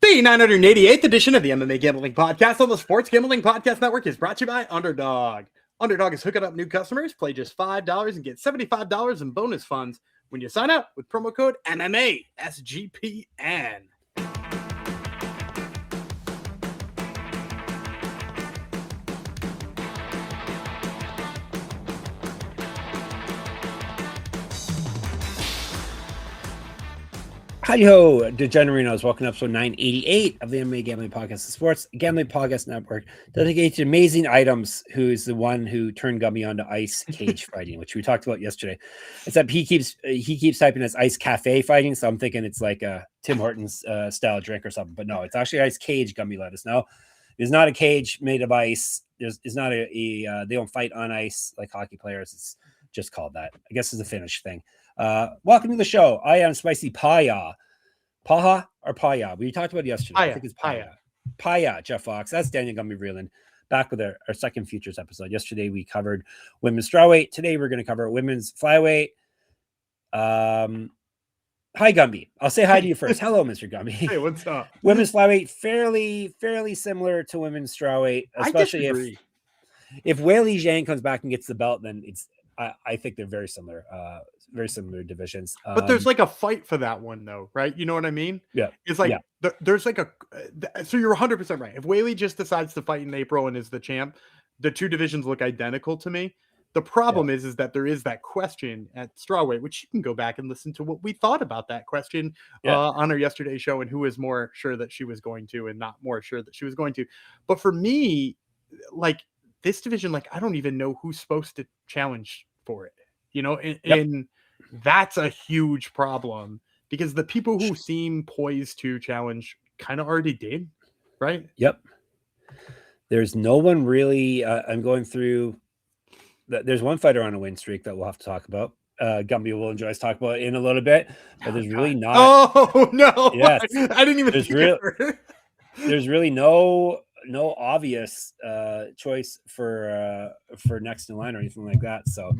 The 988th edition of the MMA Gambling Podcast on the Sports Gambling Podcast Network is brought to you by Underdog. Underdog is hooking up new customers. Play just $5 and get $75 in bonus funds when you sign up with promo code MMA SGPN. Hi-ho, Degenerinos. Welcome to episode 988 of the MMA Gambling Podcast, the Sports Gambling Podcast Network, dedicated to amazing items, who is the one who turned Gumby onto ice cage fighting, which we talked about yesterday. Except he keeps typing as ice cafe fighting, so I'm thinking it's like a Tim Hortons style drink or something. But no, it's actually ice cage. Gumby let us know. It's not a cage made of ice. It's not they don't fight on ice like hockey players. It's just called that. I guess it's a Finnish thing. Welcome to the show. I am Spicy Paya. Paha or Paya? We talked about it yesterday. Paya. I think it's Paya. Paya, Jeff Fox. That's Daniel Gumby Vreeland. Back with our second Futures episode. Yesterday we covered women's strawweight. Today we're going to cover women's flyweight. Hi, Gumby. I'll say hi to you first. Hello, Mr. Gumby. Hey, what's up? Women's flyweight, fairly similar to women's strawweight, especially if Weili Zhang comes back and gets the belt, then I think they're very similar divisions. But there's like a fight for that one, though, right? You know what I mean? Yeah. It's like there's like so you're 100% right. If Weili just decides to fight in April and is the champ, the two divisions look identical to me. The problem is that there is that question at strawweight, which you can go back and listen to what we thought about that question on our yesterday show, and who was more sure that she was going to and not more sure that she was going to. But for me, like this division, like I don't even know who's supposed to challenge for it, you know, and that's a huge problem because the people who seem poised to challenge kind of already did, right? Yep. There's no one really. I'm going through. There's one fighter on a win streak that we'll have to talk about. Gumby will enjoy us talk about it in a little bit, but there's really not. Oh no! Yes, I didn't even. There's really no obvious choice for next in line or anything like that. So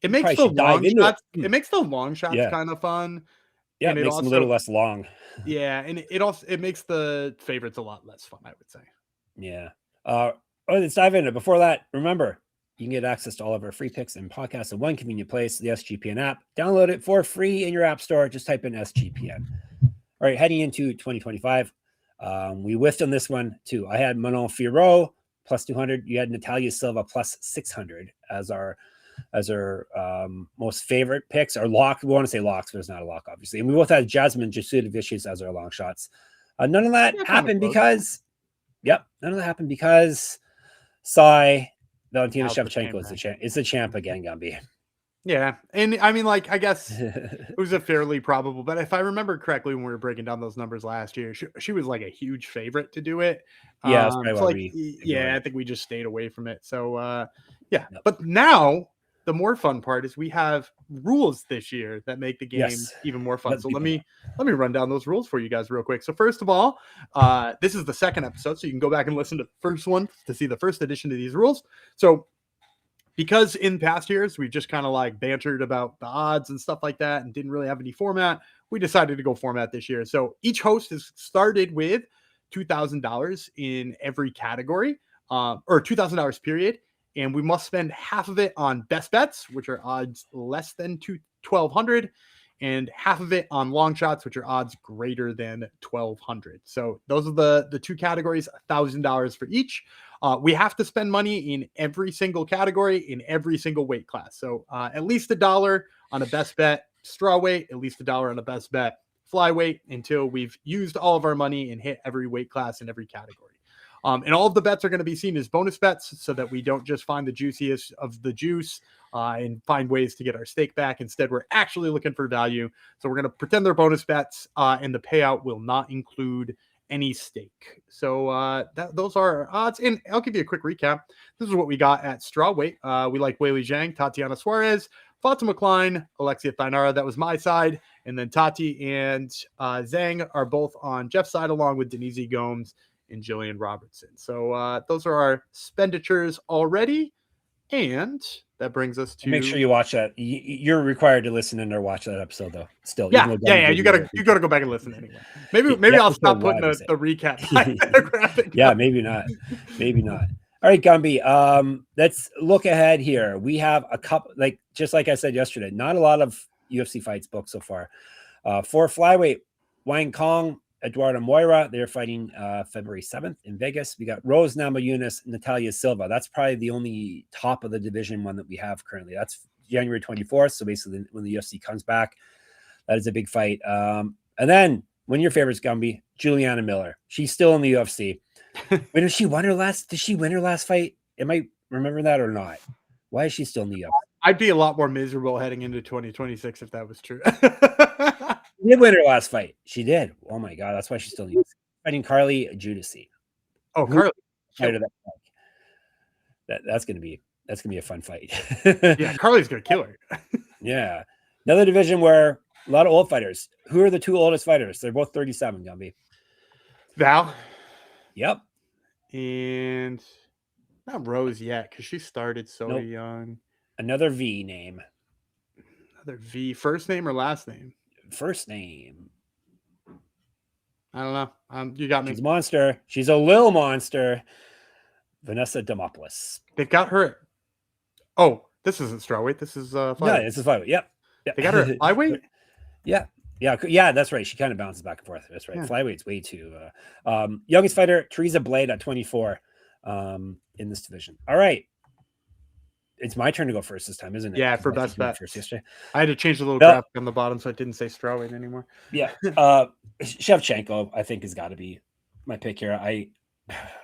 it makes the long shots. It makes the long shots kind of fun. Yeah, it makes them a little less long. Yeah, and it makes the favorites a lot less fun, I would say. Yeah. Let's dive into it. Before that, remember, you can get access to all of our free picks and podcasts in one convenient place, the SGPN app. Download it for free in your app store. Just type in SGPN. All right, heading into 2025. We whiffed on this one too. I had Manon Fiorot plus 200. You had Natalia Silva plus 600 as our most favorite picks. Our lock. We want to say locks, but it's not a lock, obviously. And we both had Jasmine Jasudavicius as our long shots. None of that happened because. Yep, none of that happened because Sai Valentina Shevchenko is the champ again, Gumby. Yeah, and I mean, like, I guess it was a fairly probable, but if I remember correctly, when we were breaking down those numbers last year, she was like a huge favorite to do it. Yeah, I think we just stayed away from it. So, But now the more fun part is we have rules this year that make the game even more fun. So let me run down those rules for you guys real quick. So first of all, this is the second episode, so you can go back and listen to the first one to see the first edition of these rules. So because in past years, we've just kind of like bantered about the odds and stuff like that and didn't really have any format, we decided to go format this year. So each host is started with $2,000 in every category, or $2,000 period. And we must spend half of it on best bets, which are odds less than 1,200, and half of it on long shots, which are odds greater than 1,200. So those are the two categories, $1,000 for each. We have to spend money in every single category in every single weight class. So at least $1 on a best bet strawweight, at least $1 on a best bet flyweight, until we've used all of our money and hit every weight class in every category. And all of the bets are going to be seen as bonus bets so that we don't just find the juiciest of the juice and find ways to get our stake back. Instead, we're actually looking for value. So we're going to pretend they're bonus bets and the payout will not include any stake. So those are our odds. And I'll give you a quick recap. This is what we got at strawweight. We like Weili Zhang, Tatiana Suarez, Fatima Klein, Alexia Thainara. That was my side. And then Tati and Zhang are both on Jeff's side, along with Denise Gomes and Jillian Robertson. So those are our expenditures already. And that brings us to make sure you watch that. You're required to listen and or watch that episode though. Still, yeah. You gotta go back and listen anyway. Maybe I'll stop putting the recap graphic. Yeah, maybe not. All right, Gumby. Let's look ahead here. We have a couple, just like I said yesterday, not a lot of UFC fights booked so far. For flyweight, Wang Kong, Eduardo Moira, they're fighting February 7th in Vegas. We got Rose Namajunas, Natalia Silva. That's probably the only top of the division one that we have currently. That's January 24th. So basically when the UFC comes back, that is a big fight. And then one of your favorites, Gumby, Juliana Miller. She's still in the UFC. Did she win her last fight? Am I remembering that or not? Why is she still in the UFC? I'd be a lot more miserable heading into 2026 if that was true. She did win her last fight. She did. Oh my god, that's why she's still fighting Carly Judici. Oh, Carly. That's gonna be a fun fight. Yeah, Carly's gonna kill her. Yeah. Another division where a lot of old fighters. Who are the two oldest fighters? They're both 37, Gumby. Val. Yep. And not Rose yet, because she started so young. Another V name. Another V. First name or last name? First name. I don't know. You got me. She's a monster. She's a little monster. Vanessa Demopoulos. They've got her. Oh, this isn't strawweight. This is flyweight. No, this is flyweight. Yep. They got her at flyweight? Yeah, that's right. She kind of bounces back and forth. That's right. Yeah. Flyweight's way too. Youngest fighter, Teresa Blade at 24 in this division. All right. It's my turn to go first this time, isn't it? Yeah, for best bet. First yesterday. I had to change the little graphic on the bottom so it didn't say strawweight anymore. Yeah. Shevchenko, I think, has got to be my pick here.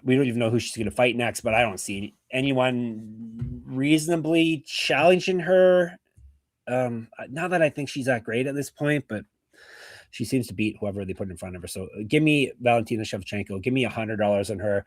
We don't even know who she's going to fight next, but I don't see anyone reasonably challenging her. Not that I think she's that great at this point, but she seems to beat whoever they put in front of her. So give me Valentina Shevchenko. Give me $100 on her.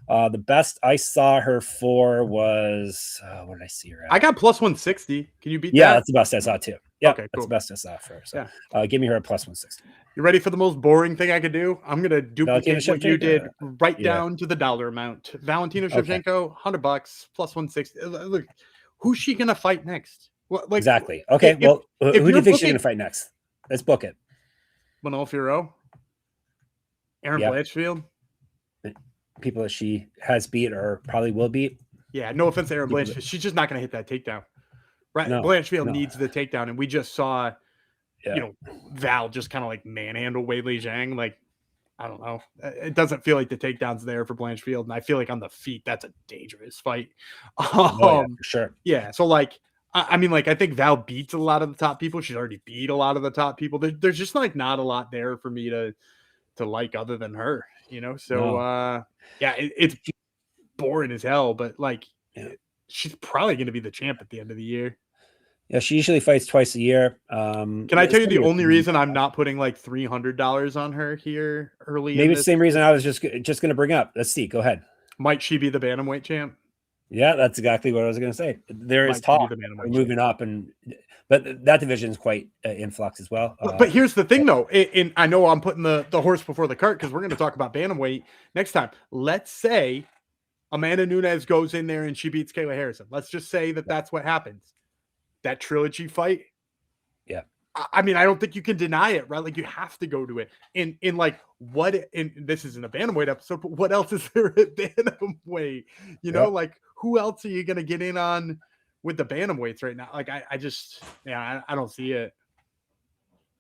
The best I saw her for was what did I see her at? I got plus 160. Can you beat that? Yeah, that's the best I saw too. Yeah, okay, cool. That's the best I saw for her. So give me her at plus 160. You ready for the most boring thing I could do? I'm gonna duplicate what you did right down to the dollar amount. Valentina Shevchenko, $100 plus 160. Look, who's she gonna fight next? Exactly. Okay. Who do you think she's gonna fight next? Let's book it. Manuel Furo, Aaron Blanchfield. People that she has beat or probably will beat. Yeah, no offense to Aaron Blanchfield. She's just not going to hit that takedown. Right? No, Blanchfield needs the takedown. And we just saw, Val just kind of like manhandle Weili Zhang. Like, I don't know. It doesn't feel like the takedown's there for Blanchfield. And I feel like on the feet, that's a dangerous fight. For sure. Yeah. So, I think Val beats a lot of the top people. She's already beat a lot of the top people. There's just not a lot there for me to like other than her. It's boring as hell, but she's probably going to be the champ at the end of the year. Yeah, she usually fights twice a year. Can I tell you the only reason I'm not putting $300 on her here early? Maybe it's the same reason I was just going to bring up. Let's see. Go ahead. Might she be the bantamweight champ? Yeah, that's exactly what I was going to say. There is talk moving up, but that division is quite in flux as well. But here's the thing, though. And I know I'm putting the horse before the cart because we're going to talk about bantamweight next time. Let's say Amanda Nunes goes in there and she beats Kayla Harrison. Let's just say that's what happens. That trilogy fight. Yeah. I mean, I don't think you can deny it, right? Like, you have to go to it. And this isn't a bantamweight episode, but what else is there at bantamweight? Who else are you going to get in on with the bantamweights right now? Like, I don't see it.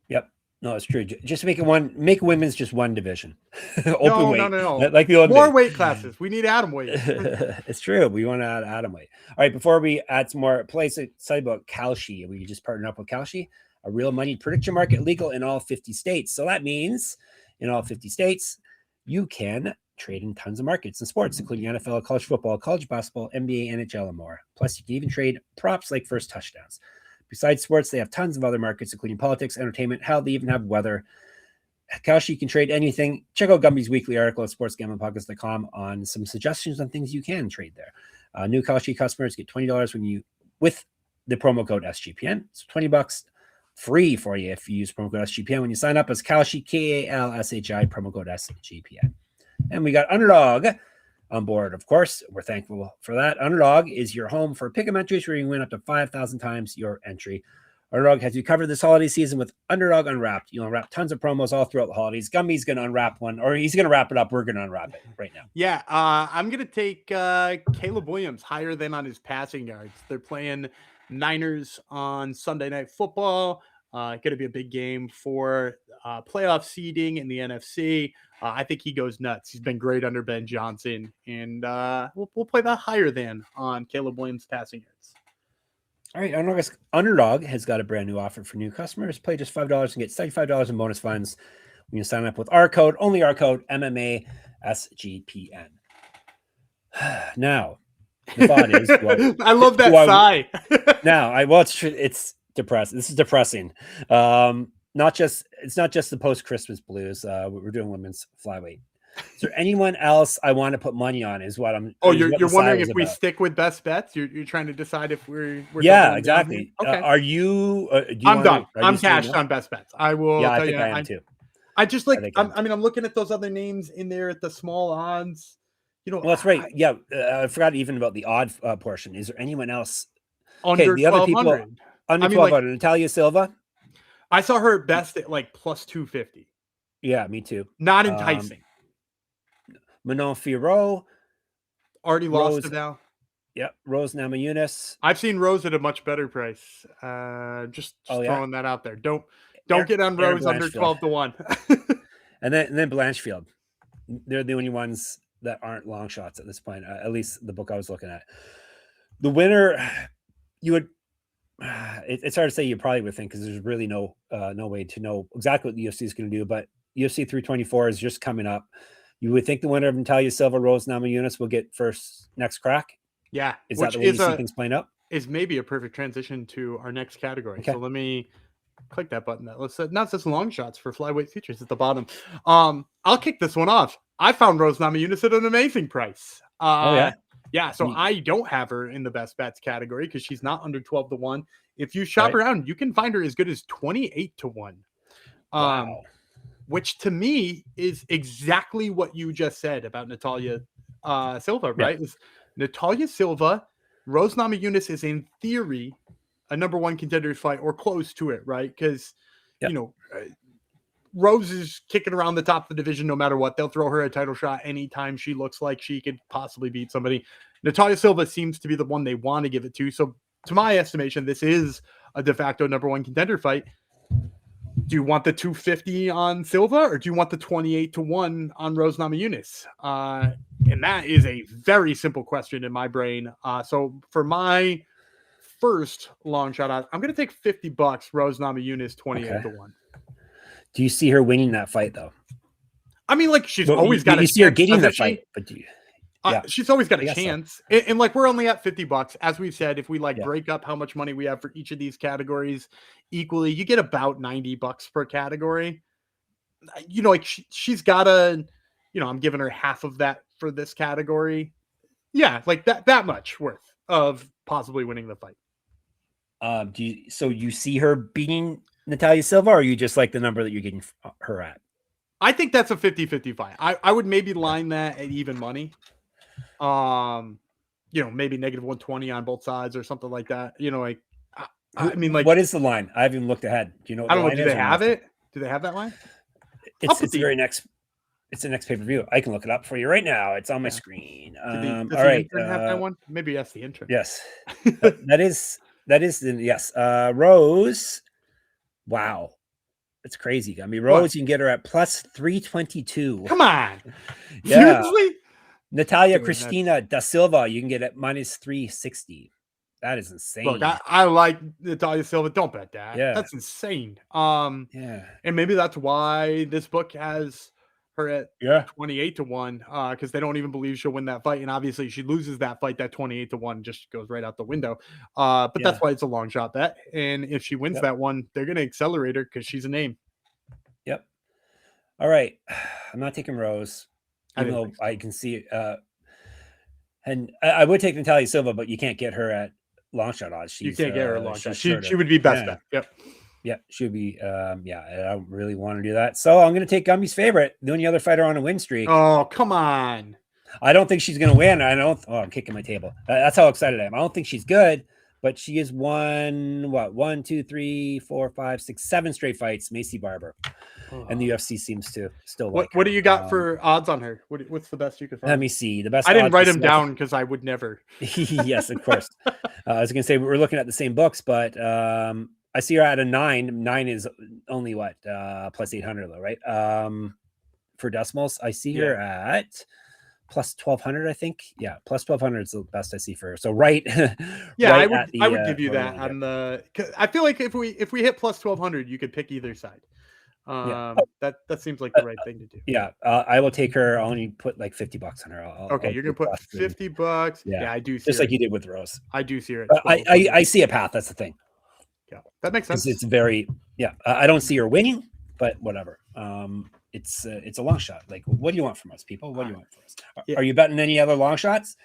Yep. No, it's true. Just make women's just one division. Open weight. No. Like the more weight classes. We need atom weight. It's true. We want to add atom weight. All right. Before we add some more, place side about Kalshi. We just partnered up with Kalshi, a real money prediction market legal in all 50 states. So that means in all 50 states, you can trade in tons of markets and sports, including NFL, college football, college basketball, NBA, NHL, and more. Plus, you can even trade props like first touchdowns. Besides sports, they have tons of other markets, including politics, entertainment. Hell, they even have weather. Kalshi can trade anything. Check out Gumby's weekly article at sportsgamblingpodcast.com on some suggestions on things you can trade there. New Kalshi customers get $20 with the promo code SGPN. It's $20 free for you if you use promo code SGPN when you sign up as Kalshi, KALSHI, promo code SGPN. And we got Underdog. on board. Of course, we're thankful for that. Underdog is your home for pick'em entries where you can win up to 5,000 times your entry. Underdog has you covered this holiday season with Underdog Unwrapped. You'll unwrap tons of promos all throughout the holidays. Gumby's going to unwrap one, or he's going to wrap it up. We're going to unwrap it right now. Yeah, I'm going to take Caleb Williams higher than on his passing yards. They're playing Niners on Sunday Night Football. Going to be a big game for playoff seeding in the NFC. I think he goes nuts. He's been great under Ben Johnson, and we'll play that higher than on Caleb Williams passing yards. All right, Underdog has got a brand new offer for new customers. Play just $5 and get $75 in bonus funds when you sign up with our code, only our code, MMA SGPN. Now, the thought is, I love that sigh. It's depressing. This is depressing. It's not just the post-Christmas blues. We're doing women's flyweight. Is there anyone else I want to put money on? Is what I'm. Oh, you're wondering if we stick with best bets? You're trying to decide if we're yeah, exactly. Okay. Are you? I'm done. I'm cashed on best bets. I will. Yeah, I think I am too. I just like. I'm looking at those other names in there at the small odds. Well, that's right. I forgot even about the odd portion. Is there anyone else? Under the other people under 1,200. Natalia Silva. I saw her at best at like plus 250. Yeah, me too. Not enticing. Manon Fiorot already lost it now. Yep, Rose Namajunas. I've seen Rose at a much better price. Just throwing that out there. Don't get on Rose under 12-1. and then Blanchfield. They're the only ones that aren't long shots at this point. At least the book I was looking at. The winner, you would. It's hard to say. You probably would think because there's really no way to know exactly what the UFC is going to do. But UFC 324 is just coming up. You would think the winner of Natalia Silva, Rose Namajunas will get next crack. Yeah. Is that the way you see things playing up? Is maybe a perfect transition to our next category. Okay. So let me click that button. Now it says long shots for flyweight futures at the bottom. I'll kick this one off. I found Rose Namajunas at an amazing price. Yeah. So I don't have her in the best bets category because she's not under 12-1. If you shop around, you can find her as good as 28-1. Wow. Which to me is exactly what you just said about Natalia Silva, right? Yeah. Natalia Silva, Rose Namajunas is in theory a number one contenders fight or close to it, right? Because, Rose is kicking around the top of the division no matter what. They'll throw her a title shot anytime she looks like she could possibly beat somebody. Natalia Silva seems to be the one they want to give it to. So to my estimation, this is a de facto number one contender fight. Do you want the 250 on Silva or do you want the 28-1 on Rose Namajunas? And that is a very simple question in my brain. So for my first long shot, I'm going to take $50 Rose Namajunas 28-1. Do you see her winning that fight though? I mean, like she's always got. You see her getting that fight, but she's always got a chance. So. And like we're only at $50, as we've said. If we break up how much money we have for each of these categories equally, you get about $90 per category. Like she's got I'm giving her half of that for this category. Yeah, like that much worth of possibly winning the fight. So you see her beating Natalia Silva, or are you just like the number that you're getting her at? I think that's a 50-50 fight. I would maybe line that at even money. Maybe -120 on both sides or something like that. I mean, like, what is the line? I haven't even looked ahead. Do you know? I don't know. Do they have it? Do they have that line? It's the very next. It's the next pay-per-view. I can look it up for you right now. It's on my screen. Does the intern have that one? Maybe that's the intern. Yes, that is yes. Rose. Wow. That's crazy. I mean, Rose, you can get her at plus 322. Come on. Yeah. Seriously? Natalia Cristina da Silva, you can get at minus 360. That is insane. Look, I like Natalia Silva. Don't bet that. Yeah. That's insane. And maybe that's why this book has her at 28-1, because they don't even believe she'll win that fight. And obviously she loses that fight, that 28-1 just goes right out the window. But that's why it's a long shot bet. And if she wins that one, they're going to accelerate her because she's a name. Yep. All right. I'm not taking Rose, even though I can see and I would take Natalia Silva, but you can't get her at long shot odds. You can't get her at long shot. She would be best bet. Yep. Yeah, she would be. I don't really want to do that. So I'm going to take Gumby's favorite, the only other fighter on a win streak. Oh, come on. I don't think she's going to win. I'm kicking my table. That's how excited I am. I don't think she's good, but she has won 1, 2, 3, 4, 5, 6, 7 straight fights. Macy Barber, and the UFC seems to still like her. What do you got for odds on her? What's the best you could find? Let me see. The best. I didn't write them down because I would never. Yes, of course. I was going to say we're looking at the same books, but I see her at a 9. 9 is only what plus 800 though, right? For decimals, I see her at plus 1200, I think. Yeah, plus 1200 is the best I see for her. So right. Yeah, right I would give you that on the. I feel like if we hit plus 1200, you could pick either side. That seems like the right thing to do. Yeah, I will take her. I'll only put like $50 on her. Okay, you're gonna put $50. Yeah, I do see just like you did with Rose. I do see her. I see a path. That's the thing. Yeah, that makes sense. It's very I don't see her winning, but whatever. It's a long shot. Like, what do you want from us, people? What do you want from us? Are you betting any other long shots?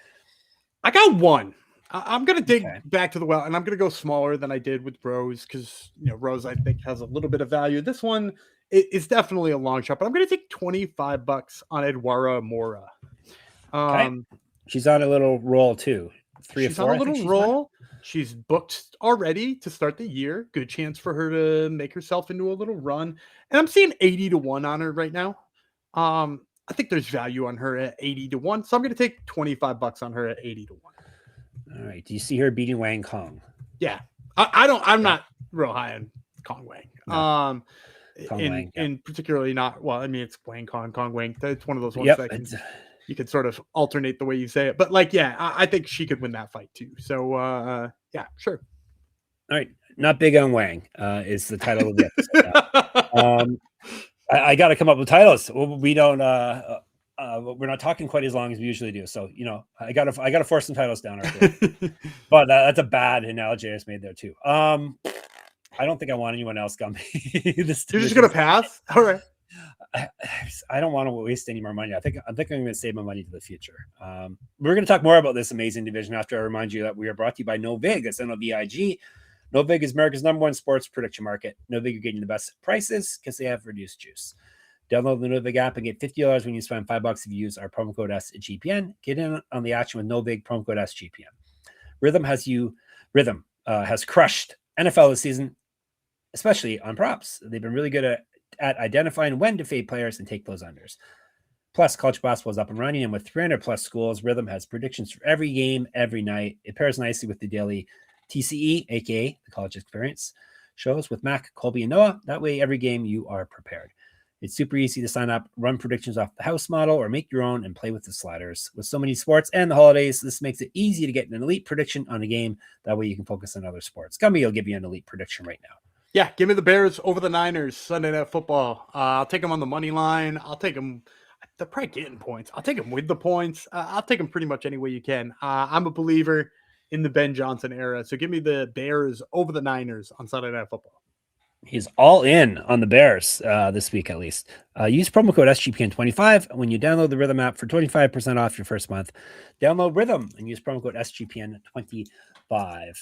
I got one. I'm gonna dig back to the well, and I'm gonna go smaller than I did with Rose because Rose I think has a little bit of value. This one is definitely a long shot, but I'm gonna take $25 on Edwara Mora. She's on a little roll too. 3 or 4. She's on a little roll. She's booked already to start the year. Good chance for her to make herself into a little run. And I'm seeing 80-1 on her right now. I think there's value on her at 80-1. So I'm going to take $25 on her at 80-1. All right. Do you see her beating Wang Kong? Yeah. I'm not real high on Kong Wang. No. And particularly not, well, I mean, it's Wang Kong Wang. That's one of those ones that you could sort of alternate the way you say it. But I think she could win that fight too. So yeah, sure. All right. Not big on Wang is the title of the episode. I got to come up with titles. We don't, we're not talking quite as long as we usually do. So, I gotta force some titles down. But that's a bad analogy I just made there too. I don't think I want anyone else, Gumby. You're just going to pass? All right. I don't want to waste any more money. I think I'm going to save my money to the future. We're going to talk more about this amazing division after I remind you that we are brought to you by Novig. It's NOVIG. Novig is America's #1 sports prediction market. Novig, you're getting the best prices because they have reduced juice. Download the Novig app and get $50 when you spend $5 if you use our promo code SGPN. Get in on the action with Novig, promo code SGPN. Rhythm has crushed NFL this season, especially on props. They've been really good at identifying when to fade players and take those unders. Plus, college basketball is up and running, and with 300 plus schools, Rhythm has predictions for every game, every night. It pairs nicely with the daily TCE, aka the college experience shows with Mac, Colby, and Noah. That way, every game you are prepared. It's super easy to sign up, run predictions off the house model, or make your own and play with the sliders. With so many sports and the holidays, this makes it easy to get an elite prediction on a game. That way, you can focus on other sports. Gumby will give you an elite prediction right now. Yeah, give me the Bears over the Niners Sunday Night Football. I'll take them on the money line. I'll take them. They're probably getting points. I'll take them with the points. I'll take them pretty much any way you can. I'm a believer in the Ben Johnson era. So give me the Bears over the Niners on Sunday Night Football. He's all in on the Bears this week, at least. Use promo code SGPN25 when you download the Rhythm app for 25% off your first month. Download Rhythm and use promo code SGPN25.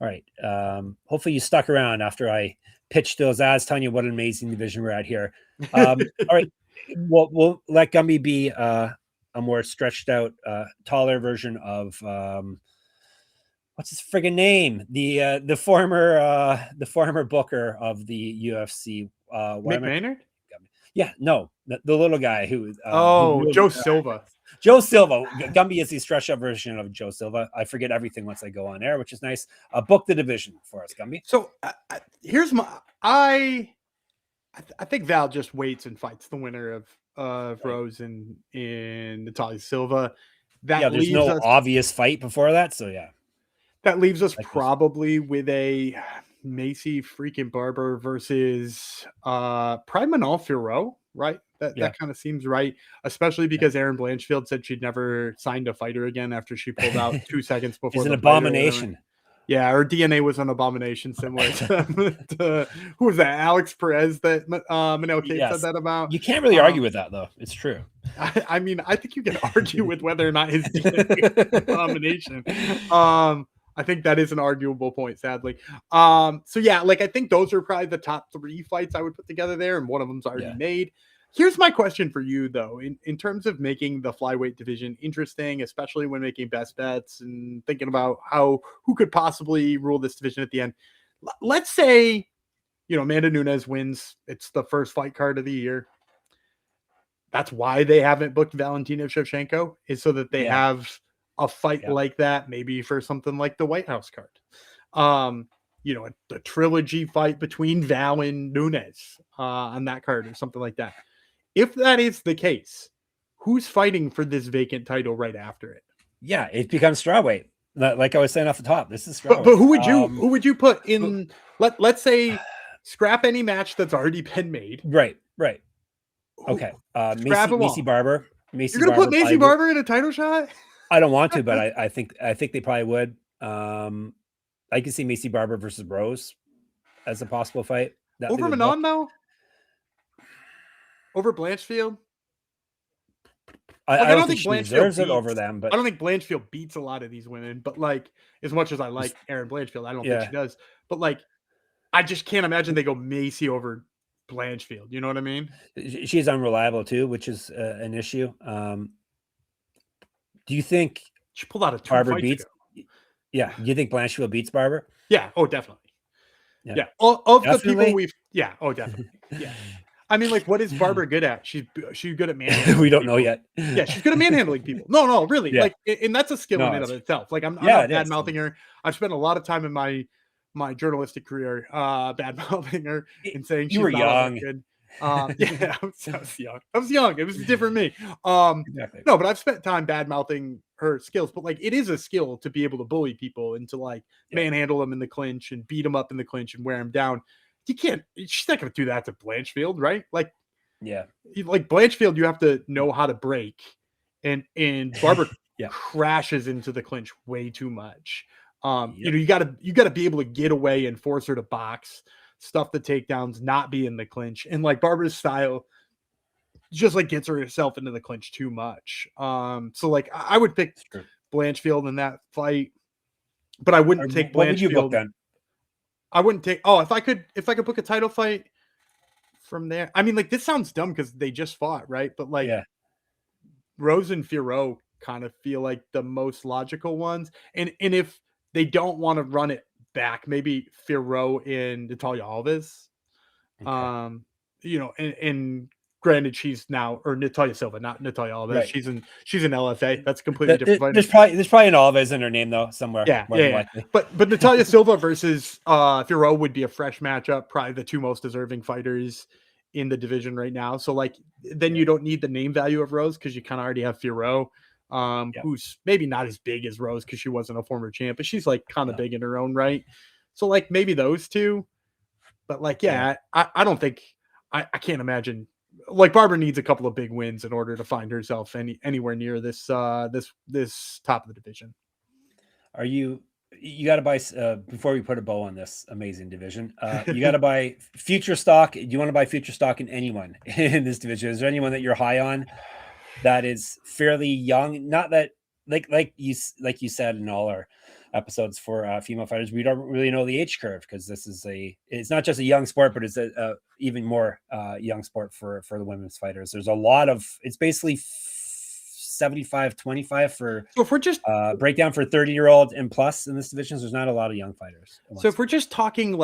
All right. Hopefully you stuck around after I pitched those ads, telling you what an amazing division we're at here. All right. We'll let Gumby be a more stretched out, taller version of what's his friggin' name? The former booker of the UFC. Mick Maynard? Yeah, no, the little guy who. Joe Silva. Joe Silva. Gumby is the stretched out version of Joe Silva. I forget everything once I go on air, which is nice. Book the division for us, Gumby. So here's my. I think Val just waits and fights the winner of Rose and Natalia Silva. There's no obvious fight before that, so yeah. That leaves us probably with a Macy freaking Barber versus Primanol Firo, right? That kind of seems right, especially because Erin Blanchfield said she'd never signed a fighter again after she pulled out 2 seconds before. It's an abomination. Yeah, her DNA was an abomination, similar to who was that? Alex Perez that Manel Kate said that about. You can't really argue with that, though. It's true. I mean, I think you can argue with whether or not his DNA is an abomination. I think that is an arguable point, sadly. So yeah, I think those are probably the top 3 fights I would put together there, and one of them's already made. Here's my question for you, though, in terms of making the flyweight division interesting, especially when making best bets and thinking about who could possibly rule this division at the end. Let's say, Amanda Nunes wins. It's the first fight card of the year. That's why they haven't booked Valentina Shevchenko, is so that they have a fight like that, maybe for something like the White House card. The trilogy fight between Val and Nunes on that card or something like that. If that is the case, who's fighting for this vacant title right after it? Yeah, it becomes strawweight. Like I was saying off the top, this is strawweight. But who would you put in? Let's say scrap any match that's already been made. Right. Okay. Macy Barber. You're gonna put Macy Barber in a title shot? I don't want to, but I think they probably would. I can see Macy Barber versus Rose as a possible fight. Over Manon, though? Over Blanchfield? I don't think she deserves it over them, but I don't think Blanchfield beats a lot of these women. But as much as I like Erin Blanchfield, I don't think she does. But I just can't imagine they go Macy over Blanchfield. You know what I mean? She's unreliable too, which is an issue. Do you think she pulled out a Barber beats? Yeah, do you think Blanchfield beats Barber? Yeah. Oh, definitely. Yeah. Of the people we've. Yeah. Oh, definitely. Yeah. I mean, what is Barber good at? She's good at manhandling. We don't know yet. Yeah, she's good at manhandling people. No, really. Yeah. And that's a skill in and of itself. I'm not bad mouthing her. I've spent a lot of time in my journalistic career bad mouthing her and saying you were young. Good. I was young. It was different me. Exactly. No, but I've spent time bad mouthing her skills. But it is a skill to be able to bully people and to manhandle them in the clinch and beat them up in the clinch and wear them down. You can't. She's not going to do that to Blanchfield, right? Blanchfield, you have to know how to break, and Barber crashes into the clinch way too much. You got to be able to get away and force her to box, stuff the takedowns, not be in the clinch, and Barber's style just gets herself into the clinch too much. I would pick Blanchfield in that fight, but I wouldn't take Blanchfield. What would you book then? I wouldn't take. Oh, if I could book a title fight from there. I mean, this sounds dumb because they just fought, right? But Rose and Firo kind of feel like the most logical ones. And if they don't want to run it back, maybe Firo and Natalia Alves. Okay. And granted, she's now, or Natalia Silva, not Natalia Alves. Right. She's in LFA. That's a completely different fight. There's probably an Alves in her name though somewhere. Yeah. But Natalia Silva versus Firo would be a fresh matchup. Probably the two most deserving fighters in the division right now. So then you don't need the name value of Rose because you kind of already have Firo, who's maybe not as big as Rose because she wasn't a former champ, but she's kind of big in her own right. So maybe those two. But I don't think I can't imagine. Barber needs a couple of big wins in order to find herself anywhere near this this top of the division. You got to buy before we put a bow on this amazing division. You got to buy future stock. Do you want to buy future stock in anyone in this division? Is there anyone that you're high on that is fairly young? Not that like you said in all our episodes for female fighters, we don't really know the age curve because it's not just a young sport, but it's a even more young sport for the women's fighters. There's a lot of, it's basically 75-25 for, so if we're just breakdown for 30-year-old and plus in this division. There's not a lot of young fighters. So if we're just talking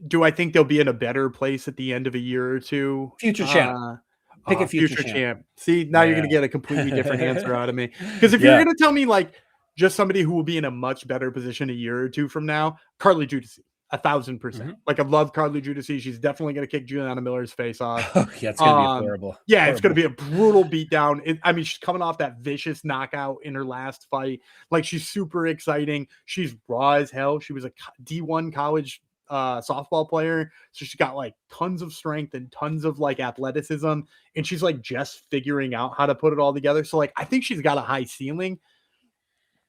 do I think they'll be in a better place at the end of a year or two? Future champ. Pick a future champ. See, now you're going to get a completely different answer out of me. Because if you're going to tell me just somebody who will be in a much better position a year or two from now, Carly Judici, 1,000%. Mm-hmm. I love Carly Judici. She's definitely going to kick Juliana Miller's face off. Yeah, it's going to be horrible. Yeah, horrible. It's going to be a brutal beatdown. She's coming off that vicious knockout in her last fight. She's super exciting. She's raw as hell. She was a D1 college softball player, so she's got tons of strength and tons of athleticism, and she's just figuring out how to put it all together. So I think she's got a high ceiling.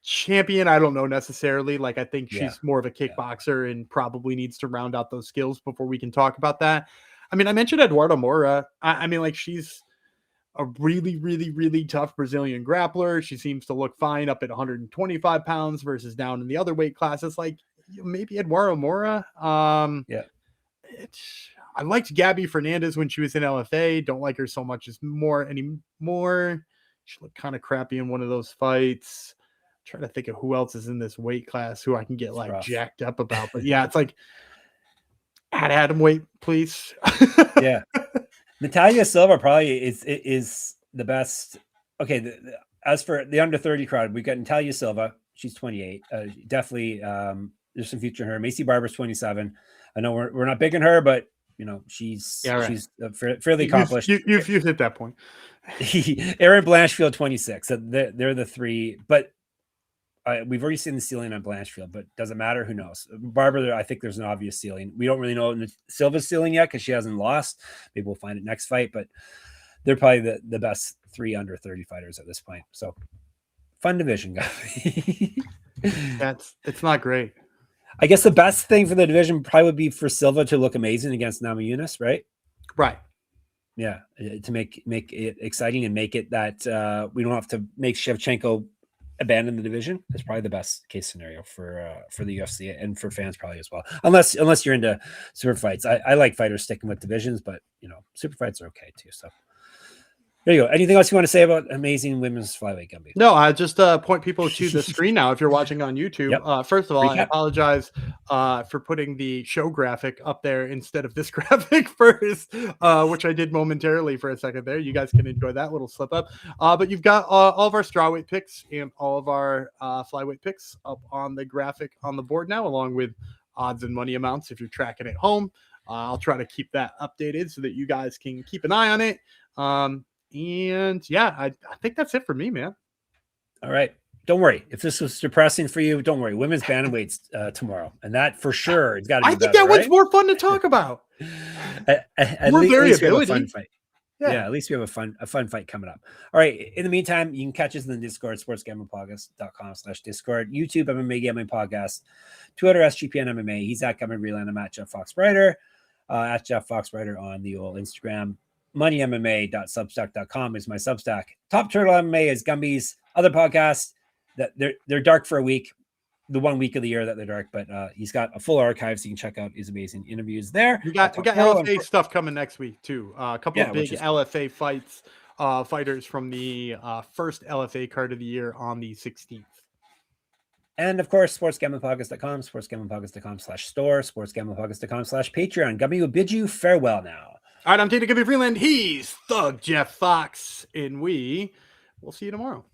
Champion, I don't know necessarily. I think she's more of a kickboxer and probably needs to round out those skills before we can talk about that. I mentioned Eduardo Moura. She's a really, really, really tough Brazilian grappler. She seems to look fine up at 125 pounds versus down in the other weight classes. Maybe Eduardo Moura. I liked Gabby Fernandez when she was in LFA. Don't like her so much anymore. She looked kind of crappy in one of those fights. I'm trying to think of who else is in this weight class who I can get jacked up about. But yeah, it's like add Adam weight, please. Yeah. Natalia Silva probably is the best. Okay, as for the under 30 crowd, we got Natalia Silva. She's 28. Definitely, there's some future in her. Macy Barber's 27. I know we're not big on her, but she's fairly accomplished. You've hit that point. Erin Blanchfield 26. So they're the three, but we've already seen the ceiling on Blanchfield, but doesn't matter. Who knows? Barber, I think there's an obvious ceiling. We don't really know Silva's ceiling yet because she hasn't lost. Maybe we'll find it next fight, but they're probably the best 3 under 30 fighters at this point. So fun division, guys. It's not great. I guess the best thing for the division probably would be for Silva to look amazing against Namajunas, right? Right. Yeah, to make it exciting and make it that we don't have to make Shevchenko abandon the division. That's probably the best case scenario for the UFC and for fans probably as well. Unless you're into super fights. I like fighters sticking with divisions, but super fights are okay too. So there you go. Anything else you want to say about amazing women's flyweight, Gumby? No, I just point people to the screen now if you're watching on YouTube. Yep. First of all, I apologize for putting the show graphic up there instead of this graphic first, which I did momentarily for a second there. You guys can enjoy that little slip up. But you've got all of our strawweight picks and all of our flyweight picks up on the graphic on the board now, along with odds and money amounts if you're tracking at home. I'll try to keep that updated so that you guys can keep an eye on it. And yeah, I think that's it for me, man. All right. Don't worry. If this was depressing for you, don't worry. Women's bantamweight's tomorrow. And that for sure, it's got to be better, that one's more fun to talk about. At more least variability. we have a fun fight. Yeah, at least we have a fun fight coming up. All right. In the meantime, you can catch us in the Discord, sportsgamblingpodcast.com/Discord, YouTube, MMA Gambling Podcast, Twitter, SGPN MMA. He's at Gumby Vreeland. I'm at Jeff Fox Writer, at Jeff Fox Writer on the old Instagram. moneymma.substack.com is my Substack. Top Turtle MMA is Gumby's other podcast that they're dark for a week, the 1 week of the year that they're dark, but he's got a full archive, so you can check out his amazing interviews there. We got LFA stuff coming next week too. A couple of big LFA fights, fighters from the first LFA card of the year on the 16th. And of course, sportsgamblingpodcast.com, sportsgamblingpodcast.com/store, sportsgamblingpodcast.com/Patreon. Gumby will bid you farewell now. All right, I'm Gumby Vreeland. He's Thug Jeff Fox, and we'll see you tomorrow.